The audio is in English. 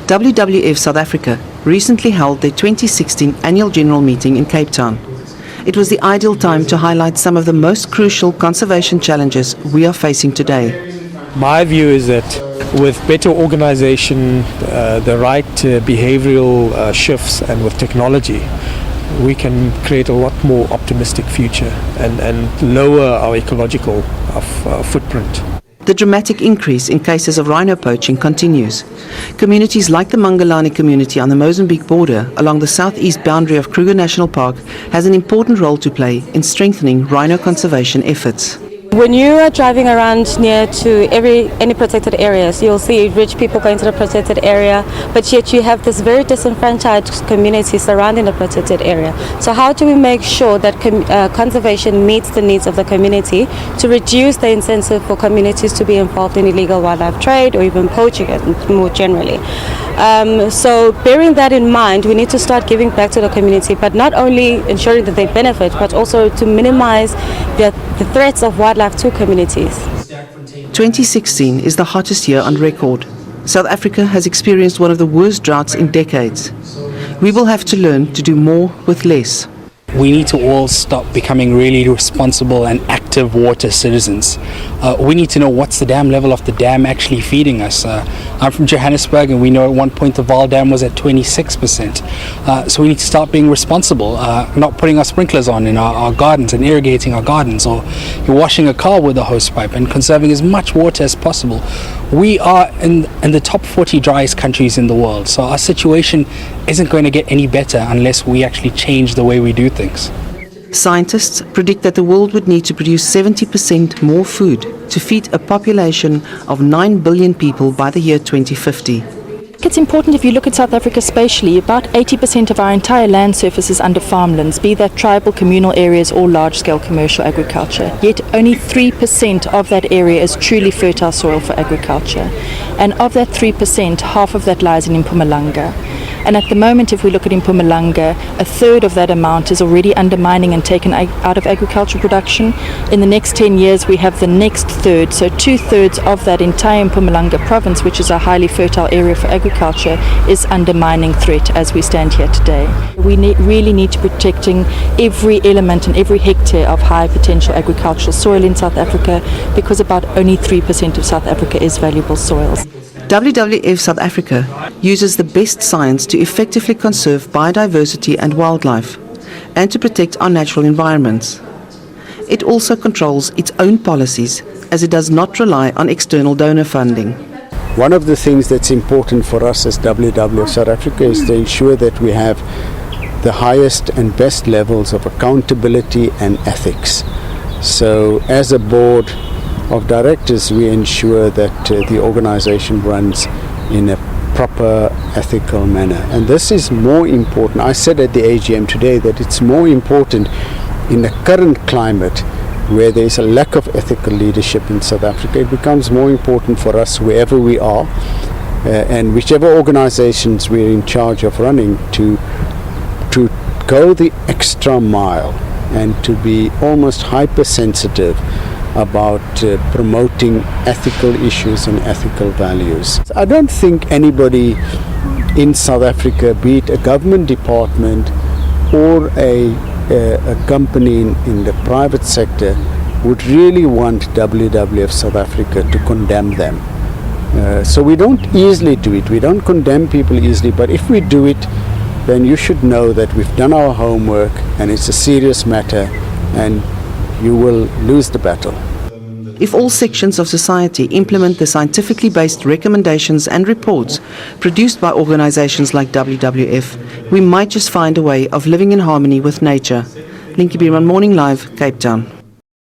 WWF South Africa recently held their 2016 annual general meeting in Cape Town. It was the ideal time to highlight some of the most crucial conservation challenges we are facing today. My view is that with better organization, the right behavioral shifts, and with technology, we can create a lot more optimistic future and lower our ecological footprint. The dramatic increase in cases of rhino poaching continues. Communities like the Mangalani community on the Mozambique border along the southeast boundary of Kruger National Park has an important role to play in strengthening rhino conservation efforts. When you are driving around near to any protected areas, you'll see rich people going to the protected area, but yet you have this very disenfranchised community surrounding the protected area. So how do we make sure that conservation meets the needs of the community to reduce the incentive for communities to be involved in illegal wildlife trade or even poaching more generally? So bearing that in mind, we need to start giving back to the community, but not only ensuring that they benefit, but also to minimize the threats of wildlife to communities. 2016 is the hottest year on record. South Africa has experienced one of the worst droughts in decades. We will have to learn to do more with less. We need to all stop becoming really responsible and active water citizens. We need to know what's the dam level of the dam actually feeding us. I'm from Johannesburg, and we know at one point the Vaal Dam was at 26%. So we need to start being responsible, not putting our sprinklers on in our gardens and irrigating our gardens, or you're washing a car with a hose pipe, and conserving as much water as possible. We are in the top 40 driest countries in the world, so our situation isn't going to get any better unless we actually change the way we do things. Scientists predict that the world would need to produce 70% more food to feed a population of 9 billion people by the year 2050. It's important, if you look at South Africa spatially, about 80% of our entire land surface is under farmlands, be that tribal, communal areas or large-scale commercial agriculture. Yet only 3% of that area is truly fertile soil for agriculture. And of that 3%, half of that lies in Mpumalanga. And at the moment, if we look at Mpumalanga, a third of that amount is already undermining and taken out of agricultural production. In the next 10 years, we have the next third, so 2/3 of that entire Mpumalanga province, which is a highly fertile area for agriculture, is undermining threat as we stand here today. We really need to be protecting every element and every hectare of high potential agricultural soil in South Africa, because about only 3% of South Africa is valuable soils. WWF South Africa uses the best science to effectively conserve biodiversity and wildlife, and to protect our natural environments. It also controls its own policies, as it does not rely on external donor funding. One of the things that's important for us as WWF South Africa is to ensure that we have the highest and best levels of accountability and ethics. So as a board of directors, we ensure that the organization runs in a proper ethical manner, and this is more important. I said at the AGM today that it's more important in the current climate where there is a lack of ethical leadership in South Africa. It becomes more important for us wherever we are and whichever organizations we're in charge of running to go the extra mile and to be almost hypersensitive about promoting ethical issues and ethical values. I don't think anybody in South Africa, be it a government department or a company in the private sector, would really want WWF South Africa to condemn them. So we don't easily do it. We don't condemn people easily, but if we do it, then you should know that we've done our homework and it's a serious matter, and you will lose the battle. If all sections of society implement the scientifically based recommendations and reports produced by organizations like WWF, we might just find a way of living in harmony with nature. Linky Bierman, Morning Live, Cape Town.